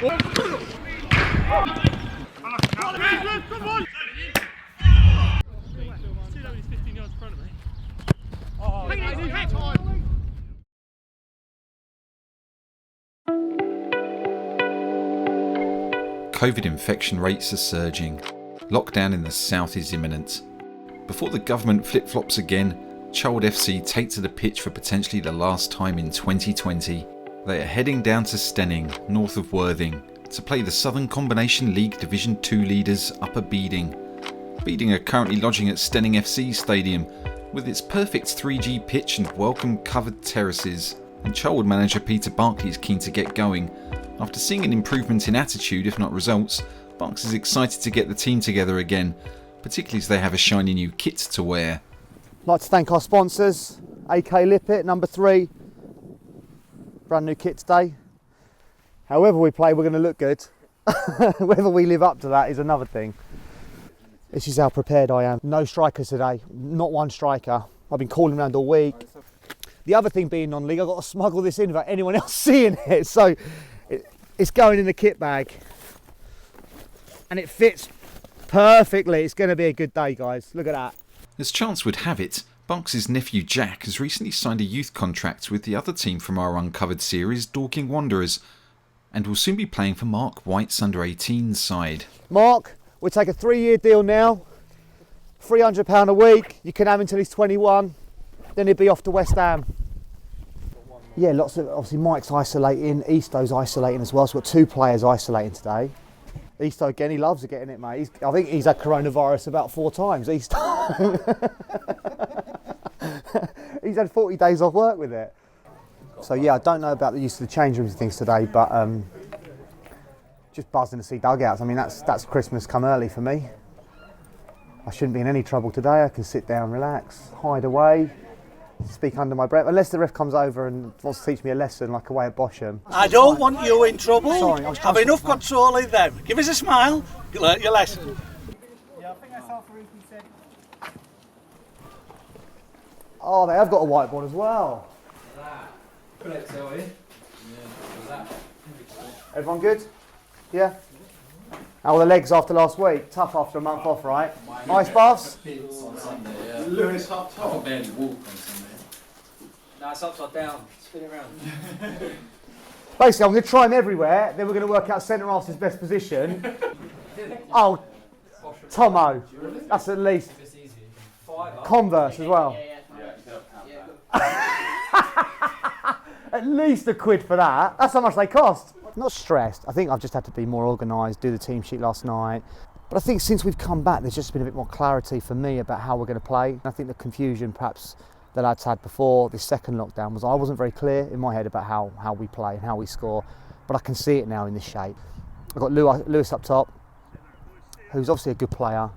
COVID infection rates are surging. Lockdown in the south is imminent. Before the government flip-flops again, Charlwood FC take to the pitch for potentially the last time in 2020. They are heading down to Stenning, north of Worthing, to play the Southern Combination League Division 2 leaders Upper Beeding. Beeding are currently lodging at Stenning FC Stadium, with its perfect 3G pitch and welcome covered terraces, and Charlwood manager Peter Barkley is keen to get going. After seeing an improvement in attitude, if not results, Barks is excited to get the team together again, particularly as they have a shiny new kit to wear. I'd like to thank our sponsors, AK Lippet, number 3, brand new kit today. However we play, we're going to look good. Whether we live up to that is another thing. This is how prepared I am. No strikers today, not one striker. I've been calling around all week. The other thing being non-league, I've got to smuggle this in without anyone else seeing it. So it's going in the kit bag. And it fits perfectly. It's going to be a good day, guys. Look at that. As chance would have it, Barks' nephew Jack has recently signed a youth contract with the other team from our Uncovered series, Dorking Wanderers, and will soon be playing for Mark White's under-18s side. Mark, we'll take a 3-year deal now, £300 a week. You can have him until he's 21, then he'll be off to West Ham. Yeah, lots of, obviously Mike's isolating, Easto's isolating as well, so we've got 2 players isolating today. Easto again, he loves getting it, mate. I think he's had coronavirus about 4 times, Easto. He's had 40 days off work with it. So yeah, I don't know about the use of the change rooms and things today, but just buzzing to see dugouts. I mean, that's Christmas come early for me. I shouldn't be in any trouble today. I can sit down, relax, hide away, speak under my breath, unless the ref comes over and wants to teach me a lesson like away at Bosham. I don't want you in trouble. Sorry, have enough control in them. Give us a smile, you learn your lesson. Yeah, I think that's how Farouk said. Oh, they have got a whiteboard as well. Everyone good? Yeah? How are the legs after last week? Tough after a month off, right? Ice baths? On Sunday, yeah. Lewis hopped I off. could barely walk on Sunday. No, it's upside down. Spin it around. Basically, I'm going to try them everywhere, then we're going to work out centre half's best position. Oh, Tomo. That's at least. Converse as well. At least £1 for that. That's how much they cost. Not stressed. I think I've just had to be more organised, do the team sheet last night. But I think since we've come back, there's just been a bit more clarity for me about how we're going to play. I think the confusion perhaps the lads had before this second lockdown was I wasn't very clear in my head about how we play and how we score. But I can see it now in this shape. I've got Lewis up top, who's obviously a good player.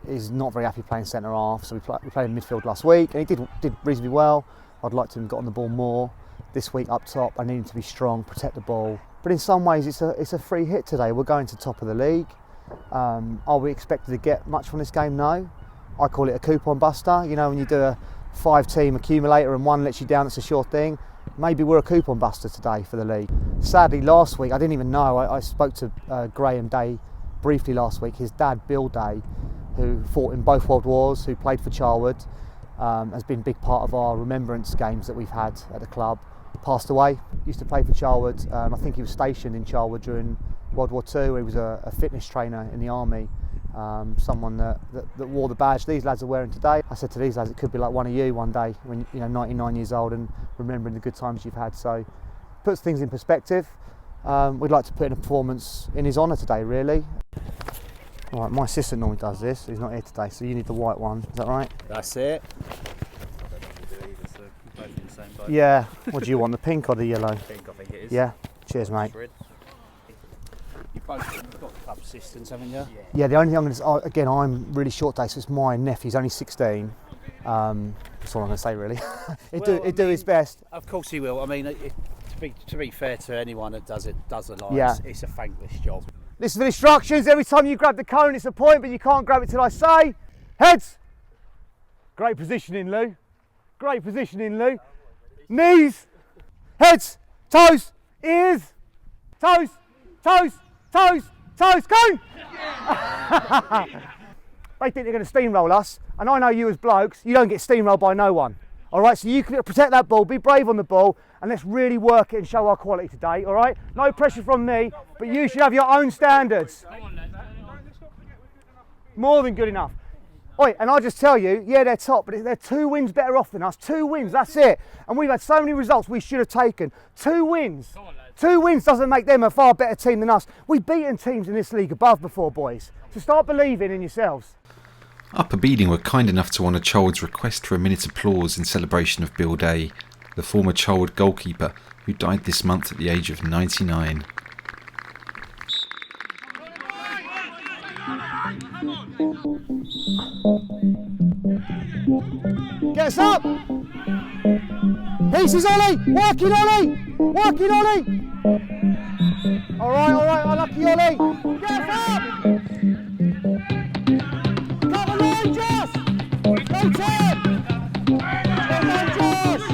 He's not very happy playing centre half, so we played in midfield last week and he did reasonably well. I'd like to have got on the ball more. This week up top, I need him to be strong, protect the ball. But in some ways, it's a free hit today. We're going to top of the league. Are we expected to get much from this game? No. I call it a coupon buster. You know, when you do a 5-team accumulator and one lets you down, it's a sure thing. Maybe we're a coupon buster today for the league. Sadly, last week, I didn't even know. I spoke to Graham Day briefly last week. His dad, Bill Day, who fought in both World Wars, who played for Charlwood, has been a big part of our remembrance games that we've had at the club. Passed away. Used to play for Charlwood. I think he was stationed in Charlwood during World War II. He was a fitness trainer in the army. Someone that wore the badge these lads are wearing today. I said to these lads, it could be like one of you one day when you're 99 years old and remembering the good times you've had. So puts things in perspective. We'd like to put in a performance in his honour today, really. All right, my assistant normally does this. He's not here today, so you need the white one. Is that right? That's it. Yeah. What do you want, the pink or the yellow? Pink, I think it is. Yeah. Cheers, mate. You've both got club assistants, haven't you? Yeah, the only thing I'm going to again, I'm really short today, so it's my nephew. He's only 16. That's all I'm going to say, really. He'd do his best. Of course he will. I mean, to be fair to anyone that does a lot, Yeah. it's a thankless job. Listen to the instructions. Every time you grab the cone, it's a point, but you can't grab it till I say. Heads. Great positioning, Lou. Great positioning, Lou. Knees. Heads. Toes. Ears. Toes. toes, toes, toes, go! They think they're going to steamroll us, and I know you as blokes, you don't get steamrolled by no one. All right, so you can protect that ball, be brave on the ball, and let's really work it and show our quality today, all right? No pressure from me, but you should have your own standards. More than good enough. Oi, and I'll just tell you, yeah, they're top, but they're 2 wins better off than us. 2 wins, that's it. And we've had so many results we should have taken. 2 wins. 2 wins doesn't make them a far better team than us. We've beaten teams in this league above before, boys. So start believing in yourselves. Upper Beeding were kind enough to honour Charlwood's request for a minute's applause in celebration of Bill Day, the former Charlwood goalkeeper who died this month at the age of 99. Get us up! Pieces, Ollie! Working, Ollie! Working, Ollie! Alright, unlucky, Ollie! Get us up! Come on, Josh! Go 10! Come on, Josh!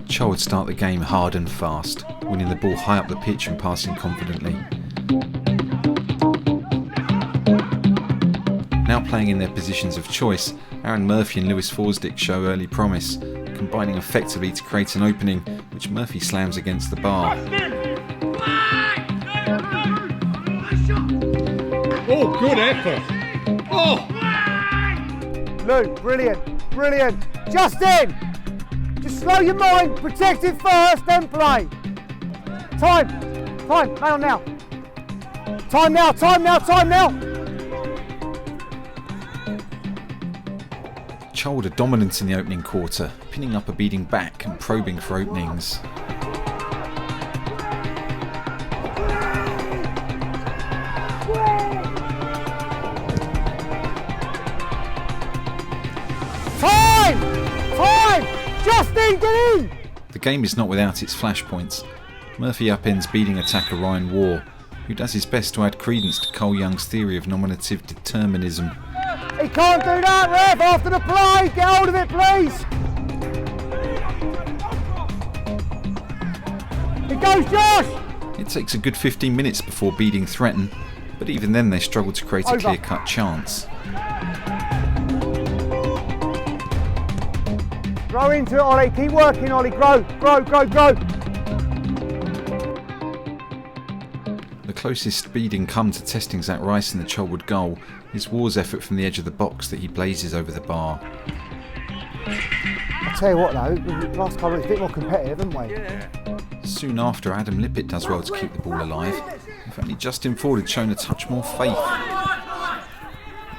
Charlwood start the game hard and fast, winning the ball high up the pitch and passing confidently. Now playing in their positions of choice, Aaron Murphy and Lewis Forsdick show early promise, combining effectively to create an opening which Murphy slams against the bar. Oh, good effort! Oh! Luke, brilliant, brilliant. Justin! Just slow your mind, protect it first, then play. Time, hang on now. Time now. Charlwood are dominant in the opening quarter, pinning up a Beeding back and probing for openings. Time! Justin, get in! The game is not without its flashpoints. Murphy upends Beeding attacker Ryan Waugh, who does his best to add credence to Cole Young's theory of nominative determinism. He can't do that, ref, after the play! Get hold of it, please! It goes, Josh! It takes a good 15 minutes before Beeding threaten, but even then they struggle to create a clear-cut chance. Grow into it, Ollie. Keep working, Ollie. Grow. The closest Beeding come to testing Zach Rice in the Charlwood goal is Waugh's effort from the edge of the box that he blazes over the bar. I tell you what though, the last couple it's a bit more competitive, haven't we? Yeah. Soon after, Adam Lippett does well to keep the ball alive. If only Justin Ford had shown a touch more faith.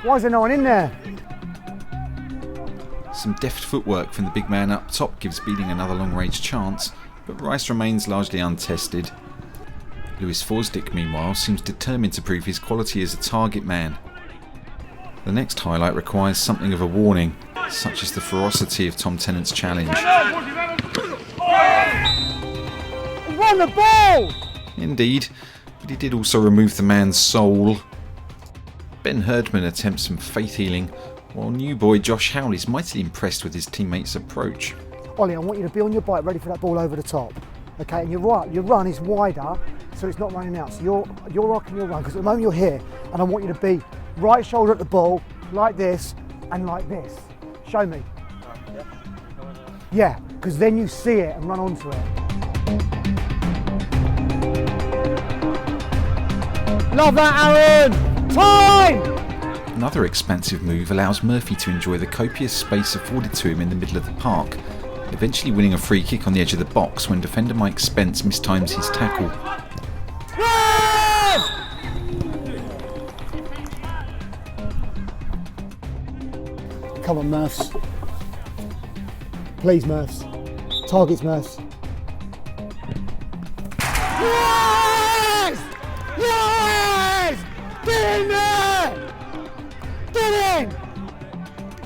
Why is there no one in there? Some deft footwork from the big man up top gives Beeding another long-range chance, but Rice remains largely untested. Lewis Forsdick, meanwhile, seems determined to prove his quality as a target man. The next highlight requires something of a warning, such as the ferocity of Tom Tennant's challenge. He won the ball! Indeed, but he did also remove the man's soul. Ben Herdman attempts some faith healing, while new boy Josh Howell is mightily impressed with his teammates' approach. Ollie, I want you to be on your bike ready for that ball over the top. Okay, and your run is wider, so it's not running out. So you're rocking your run, because at the moment you're here, and I want you to be right shoulder at the ball, like this, and like this. Show me. Yeah, because then you see it and run onto it. Love that, Aaron! Time! Another expansive move allows Murphy to enjoy the copious space afforded to him in the middle of the park, eventually winning a free kick on the edge of the box when defender Mike Spence mistimes his tackle. Come on, Murphs. Please, Murphs. Targets, Murphs. Yes! Yes! Get in there! Get in!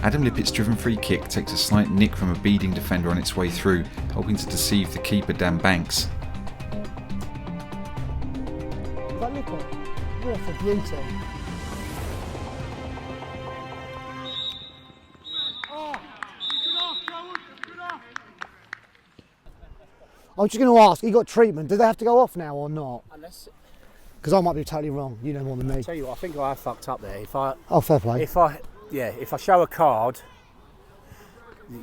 Adam Lippett's driven free kick takes a slight nick from a Beeding defender on its way through, helping to deceive the keeper Dan Banks. Is that Lippett? What a beauty. I'm just going to ask, he got treatment. Do they have to go off now or not? Unless, Because I might be totally wrong. You know more than me. I tell you what, I think I have fucked up there. Oh, fair play. If I show a card,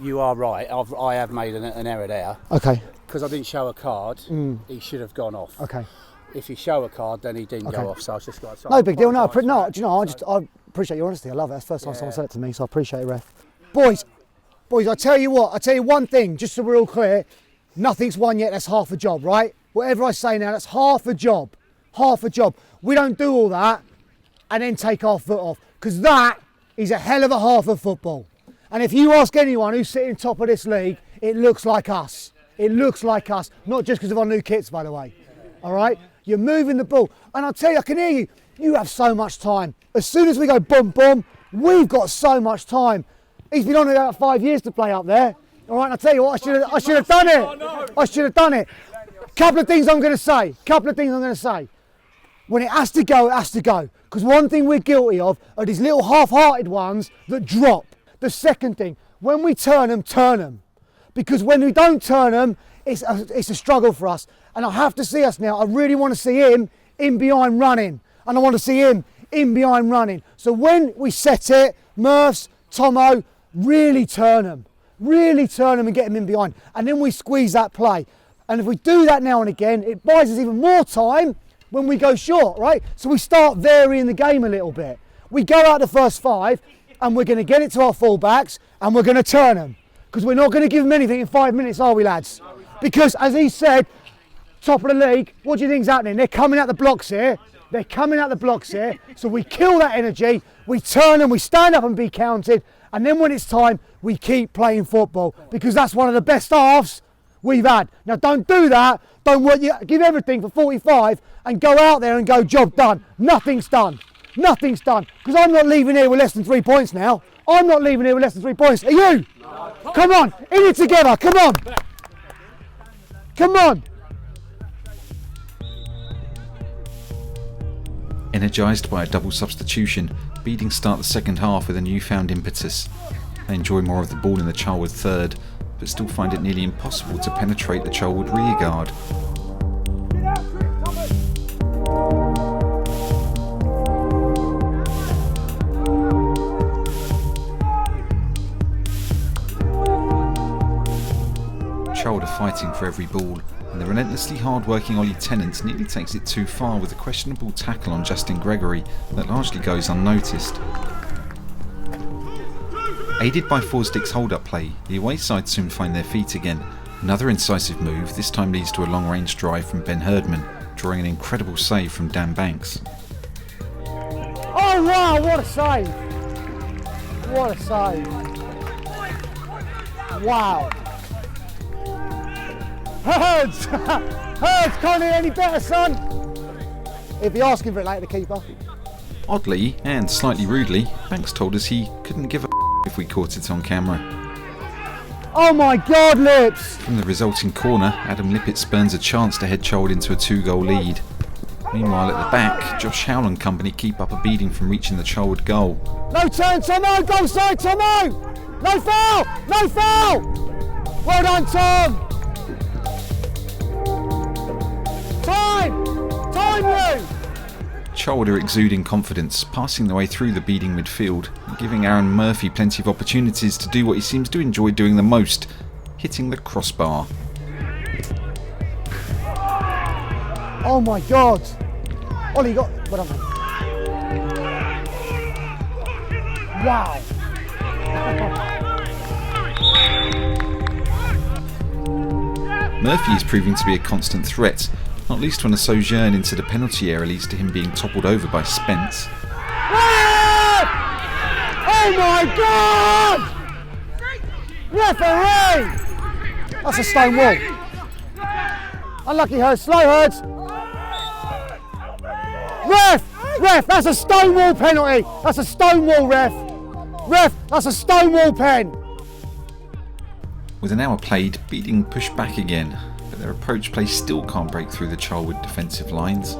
you are right. I have made an error there. Okay. Because I didn't show a card, he should have gone off. Okay. If you show a card, then he didn't Okay. go off. So I was just like, No big deal. No, do you know? I appreciate your honesty. I love it. That's the first time someone said it to me, so I appreciate it, ref. Boys, I tell you what. I tell you one thing, just so we're all clear. Nothing's won yet. That's half a job, right? Whatever I say now, that's half a job. Half a job. We don't do all that and then take our foot off, because that is a hell of a half of football. And if you ask anyone who's sitting top of this league, it looks like us. It looks like us. Not just because of our new kits, by the way. All right? You're moving the ball. And I'll tell you, I can hear you. You have so much time. As soon as we go boom, boom, we've got so much time. He's been on about 5 years to play up there. All right, and I'll tell you what, I should have done it. I should have done it. Couple of things I'm going to say. When it has to go, it has to go. Because one thing we're guilty of are these little half-hearted ones that drop. The second thing, when we turn them, turn them. Because when we don't turn them, it's a struggle for us. And I have to see us now. I really want to see him in behind running. And I want to see him in behind running. So when we set it, Murphs, Tomo, really turn them. Really turn them and get them in behind. And then we squeeze that play. And if we do that now and again, it buys us even more time when we go short, right? So we start varying the game a little bit. We go out the first 5 and we're going to get it to our fullbacks and we're going to turn them. Because we're not going to give them anything in 5 minutes, are we, lads? Because, as he said, top of the league, what do you think's happening? They're coming out the blocks here. So we kill that energy, we turn them, we stand up and be counted, and then when it's time, we keep playing football, because that's one of the best halves we've had. Now don't do that, give everything for 45 and go out there and go job done. Nothing's done, because I'm not leaving here with less than 3 points now. Are you? No. Come on, in it together, come on. Energised by a double substitution, Beeding start the second half with a newfound impetus. They enjoy more of the ball in the Charlwood third, but still find it nearly impossible to penetrate the Charlwood rear guard. Charlwood are fighting for every ball, and the relentlessly hard-working Ollie Tennant nearly takes it too far with a questionable tackle on Justin Gregory that largely goes unnoticed. Aided by Forsdick's hold-up play, the away side soon find their feet again. Another incisive move this time leads to a long-range drive from Ben Herdman, drawing an incredible save from Dan Banks. Oh wow, what a save! Wow. Herds! Can't do any better, son! He'd be asking for it later, the keeper. Oddly, and slightly rudely, Banks told us he couldn't give a if we caught it on camera. Oh my God, Lips! From the resulting corner, Adam Lippett spurns a chance to head Charlwood into a 2-goal lead. Meanwhile at the back, Josh Howell and company keep up a Beeding from reaching the Charlwood goal. No turn, Tomo! Goal side, Tomo! No foul! Well done, Tom! Time, you! Charlwood are exuding confidence, passing their way through the Beeding midfield, and giving Aaron Murphy plenty of opportunities to do what he seems to enjoy doing the most, hitting the crossbar. Oh my God! Ollie got... Well done, mate. Wow! Murphy is proving to be a constant threat, not least when a sojourn into the penalty area leads to him being toppled over by Spence. Oh my God! Referee! That's a stone wall. Unlucky Herds, slow Herds. Ref, that's a stone wall penalty. That's a stone wall, ref. Ref, that's a stone wall pen. With an hour played, Beeding push back again, but their approach play still can't break through the Charlwood defensive lines.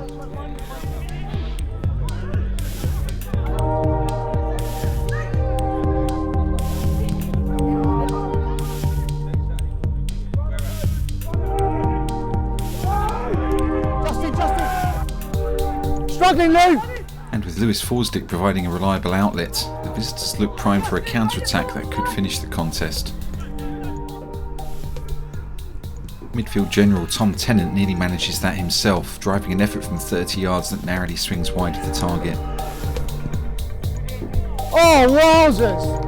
struggling, Lou! And with Lewis Forsdick providing a reliable outlet, the visitors looked primed for a counter-attack that could finish the contest. Midfield general Tom Tennant nearly manages that himself, driving an effort from 30 yards that narrowly swings wide of the target. Oh, wowzers!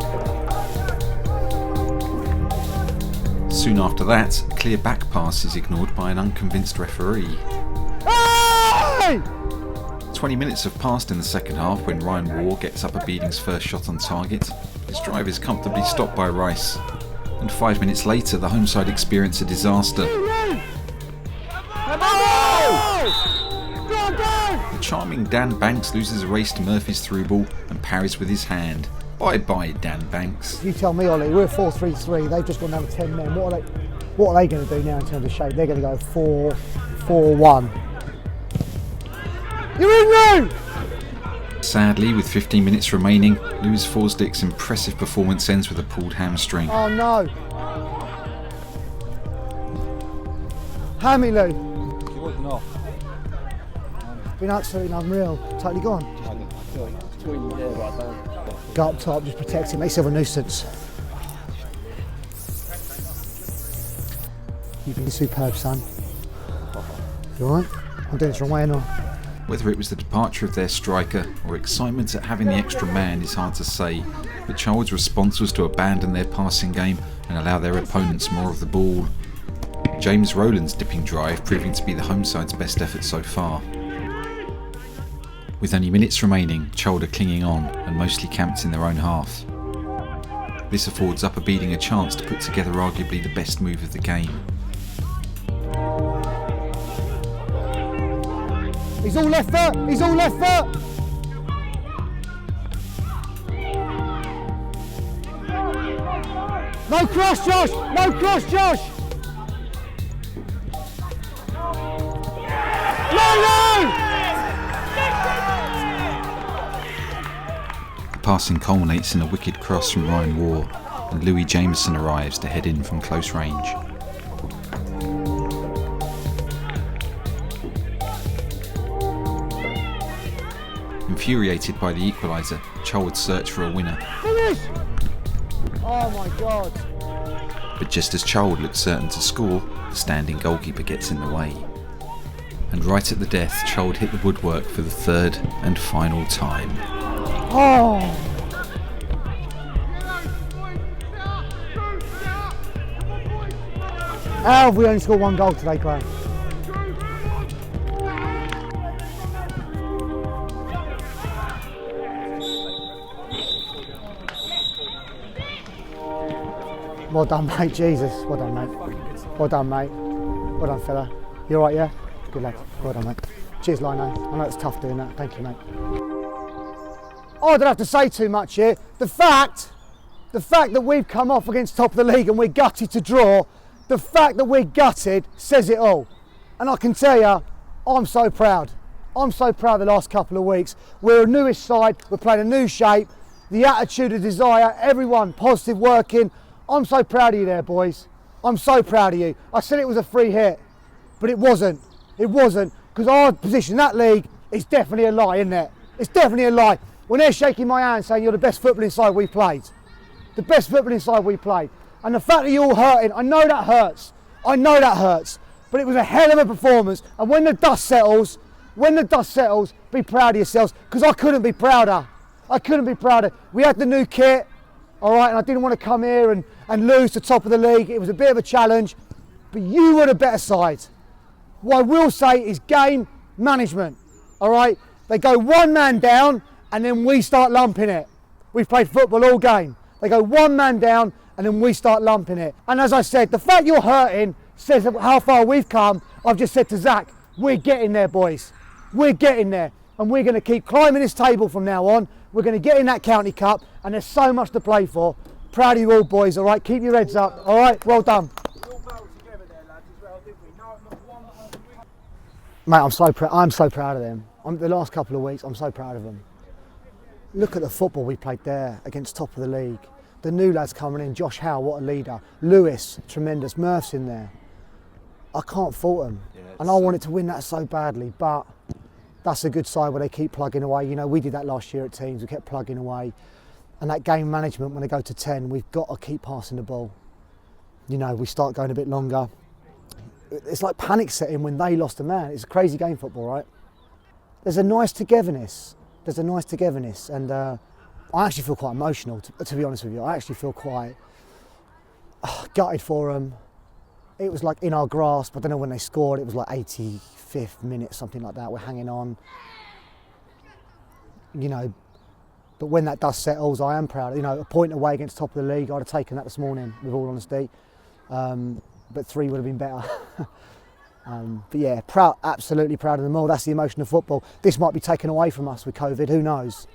Soon after that, a clear back pass is ignored by an unconvinced referee. Hey! 20 minutes have passed in the second half when Ryan Waugh gets up a Beeding's first shot on target. His drive is comfortably stopped by Rice. And 5 minutes later, the home side experience a disaster. The charming Dan Banks loses a race to Murphy's through ball and parries with his hand. Bye-bye, Dan Banks. You tell me, Ollie, we're 4-3-3, they've just gone down to 10 men. What are they going to do now in terms of shape? They're going to go 4-4-1. You're in, Lou! Sadly, with 15 minutes remaining, Lewis Forsdick's impressive performance ends with a pulled hamstring. Oh no! Hammy, Lou. He wasn't off. It's been absolutely unreal. Totally gone. Go up top, just protect him, make yourself a nuisance. You've been superb, son. You alright? I'm doing this wrong way, no? Whether it was the departure of their striker or excitement at having the extra man is hard to say, but Charlwood's response was to abandon their passing game and allow their opponents more of the ball. James Rowland's dipping drive proving to be the home side's best effort so far. With only minutes remaining, Charlwood are clinging on and mostly camped in their own half. This affords Upper Beeding a chance to put together arguably the best move of the game. He's all left foot! He's all left foot! No cross, Josh! No cross, Josh! No! The passing culminates in a wicked cross from Ryan Waugh, and Louis Jameson arrives to head in from close range. Infuriated by the equaliser, Charlwood search for a winner. Finish! Oh my God. But just as Charlwood looked certain to score, the standing goalkeeper gets in the way. And right at the death, Charlwood hit the woodwork for the third and final time. Oh! How have we only scored one goal today, Clare? Well done, mate. Jesus. Well done, mate. Well done, mate. Well done, fella. You alright, yeah? Good lad. Well done, mate. Cheers, Lino. I know it's tough doing that. Thank you, mate. Oh, I don't have to say too much here. The fact that we've come off against top of the league and we're gutted to draw, the fact that we're gutted says it all. And I can tell you, I'm so proud. I'm so proud the last couple of weeks. We're a newish side. We're playing a new shape. The attitude, the desire, everyone positive working. I'm so proud of you there, boys. I'm so proud of you. I said it was a free hit, but it wasn't. It wasn't, because our position in that league is definitely a lie, isn't it? It's definitely a lie. When they're shaking my hand saying you're the best footballing side we played. The best footballing side we played. And the fact that you're all hurting, I know that hurts. I know that hurts. But it was a hell of a performance. And when the dust settles, be proud of yourselves, because I couldn't be prouder. I couldn't be prouder. We had the new kit. All right, and I didn't want to come here and lose to top of the league. It was a bit of a challenge, but you were the better side. What I will say is game management, all right? They go one man down, and then we start lumping it. We've played football all game. They go one man down, and then we start lumping it. And as I said, the fact you're hurting says how far we've come. I've just said to Zach, we're getting there, boys. We're getting there, and we're going to keep climbing this table from now on. We're going to get in that county cup, and there's so much to play for. Proud of you all, boys, all right? Keep your heads up, all right? Well done. Mate, I'm so proud of them. The last couple of weeks, I'm so proud of them. Look at the football we played there against top of the league. The new lads coming in, Josh Howe, what a leader. Lewis, tremendous. Murph's in there. I can't fault them. And I wanted to win that so badly, but that's a good side where they keep plugging away. You know, we did that last year at teams, we kept plugging away. And that game management, when they go to 10, we've got to keep passing the ball. You know, we start going a bit longer. It's like panic setting when they lost a man. It's a crazy game, football, right? There's a nice togetherness. And I actually feel quite emotional, to be honest with you. I actually feel quite gutted for them. It was like in our grasp. I don't know when they scored. It was like 85th minute, something like that. We're hanging on. You know, but when that dust settles, I am proud. You know, a point away against top of the league, I'd have taken that this morning, with all honesty. But 3 would have been better. But yeah, proud, absolutely proud of them all. That's the emotion of football. This might be taken away from us with COVID, who knows?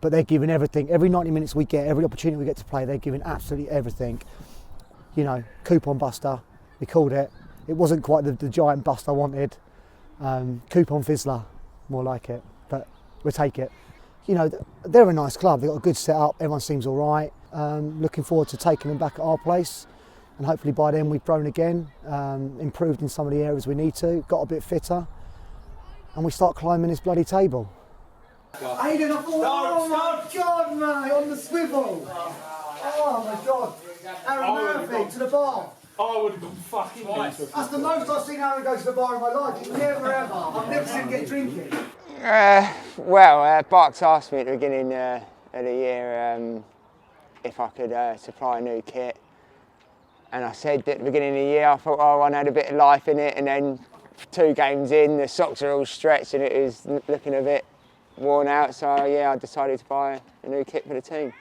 But they're giving everything. Every 90 minutes we get, every opportunity we get to play, they're giving absolutely everything. You know, coupon buster, we called it. It wasn't quite the giant bust I wanted. Coupon fizzler, more like it, but we'll take it. You know, they're a nice club. They've got a good setup. Everyone seems all right. Looking forward to taking them back at our place. And hopefully by then we've grown again, improved in some of the areas we need to, got a bit fitter, and we start climbing this bloody table. Aiden, I thought, oh my God, mate, on the swivel. Oh my God. Aaron Murphy to the bar. I would have gone fucking mental. That's the most I've seen Aaron go to the bar in my life. Never ever. I've never seen him get drinking. Barks asked me at the beginning of the year if I could supply a new kit. And I said at the beginning of the year, I thought, oh, I had a bit of life in it. And then 2 games in, the socks are all stretched and it was looking a bit worn out. So yeah, I decided to buy a new kit for the team.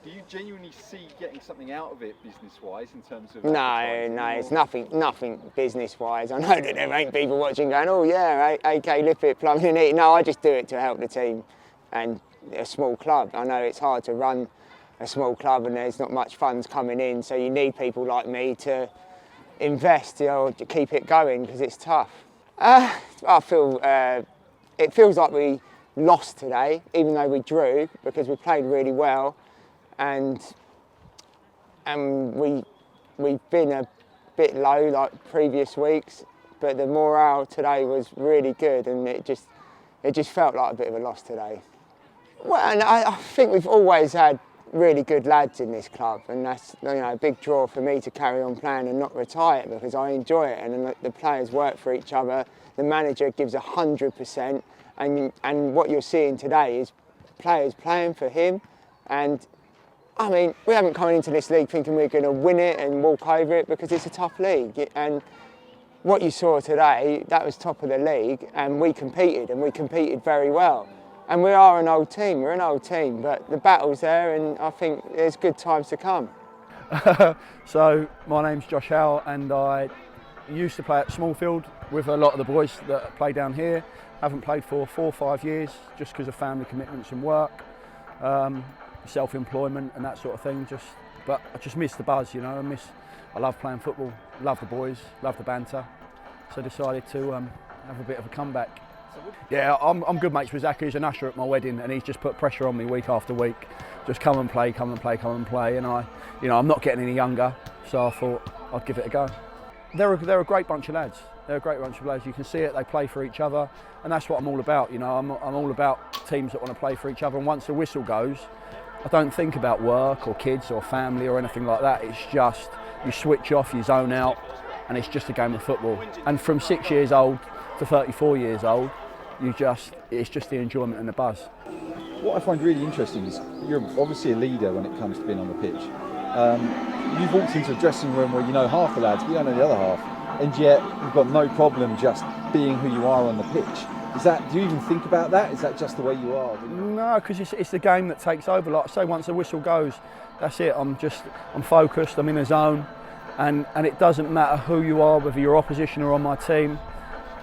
Do you genuinely see getting something out of it business-wise in terms of... No, it's nothing business-wise. I know that there ain't people watching going, oh yeah, AK Lippit, plumbing and heating. No, I just do it to help the team and a small club. I know it's hard to run a small club and there's not much funds coming in, so you need people like me to invest, you know, to keep it going because it's tough. I feel it feels like we lost today, even though we drew, because we played really well, and we've been a bit low like previous weeks, but the morale today was really good, and it just felt like a bit of a loss today. Well, and I think we've always had really good lads in this club, and that's, you know, a big draw for me to carry on playing and not retire because I enjoy it, and the players work for each other. The manager gives 100%, and what you're seeing today is players playing for him. And I mean, we haven't come into this league thinking we're going to win it and walk over it because it's a tough league. And what you saw today, that was top of the league, and we competed very well. And we are an old team, but the battle's there, and I think there's good times to come. So, my name's Josh Howe, and I used to play at Smallfield with a lot of the boys that play down here. Haven't played for 4 or 5 years, just because of family commitments and work, self-employment and that sort of thing. But I just miss the buzz, you know. I love playing football, love the boys, love the banter. So I decided to have a bit of a comeback. Yeah, I'm good mates with Zach, who's an usher at my wedding, and he's just put pressure on me week after week. Just come and play. And I'm not getting any younger, so I thought I'd give it a go. They're a great bunch of lads. You can see it. They play for each other, and that's what I'm all about. You know, I'm all about teams that want to play for each other. And once the whistle goes, I don't think about work or kids or family or anything like that. It's just you switch off, you zone out, and it's just a game of football. And from 6 years old to 34 years old, it's just the enjoyment and the buzz. What I find really interesting is you're obviously a leader when it comes to being on the pitch. You've walked into a dressing room where you know half the lads, but you don't know the other half, and yet you've got no problem just being who you are on the pitch. Do you even think about that? Is that just the way you are? No, because it's the game that takes over. Like I say, once the whistle goes, that's it. I'm focused, I'm in a zone, and it doesn't matter who you are, whether you're opposition or on my team.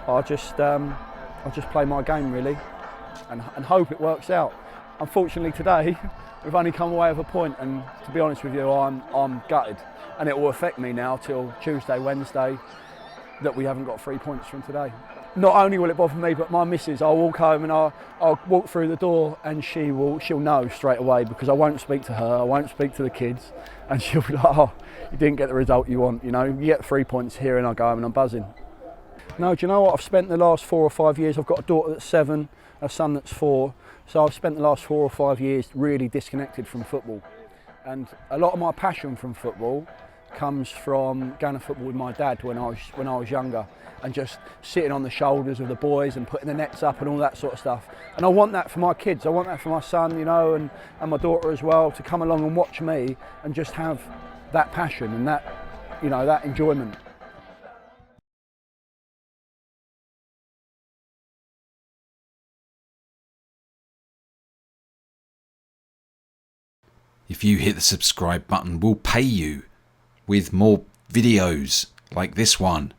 I just play my game really, and hope it works out. Unfortunately today, we've only come away with a point, and to be honest with you, I'm gutted, and it will affect me now till Tuesday, Wednesday, that we haven't got 3 points from today. Not only will it bother me, but my missus, I'll walk home and I'll walk through the door, and she'll know straight away, because I won't speak to her, I won't speak to the kids, and she'll be like, oh, you didn't get the result you want, you know. You get 3 points here and I go home and I'm buzzing. No, do you know what? I've spent the last 4 or 5 years, I've got a daughter that's 7, a son that's 4, so I've spent the last 4 or 5 years really disconnected from football. And a lot of my passion from football comes from going to football with my dad when I was younger, and just sitting on the shoulders of the boys and putting the nets up and all that sort of stuff. And I want that for my kids, I want that for my son, you know, and my daughter as well, to come along and watch me and just have that passion and that, you know, that enjoyment. If you hit the subscribe button, we'll pay you with more videos like this one.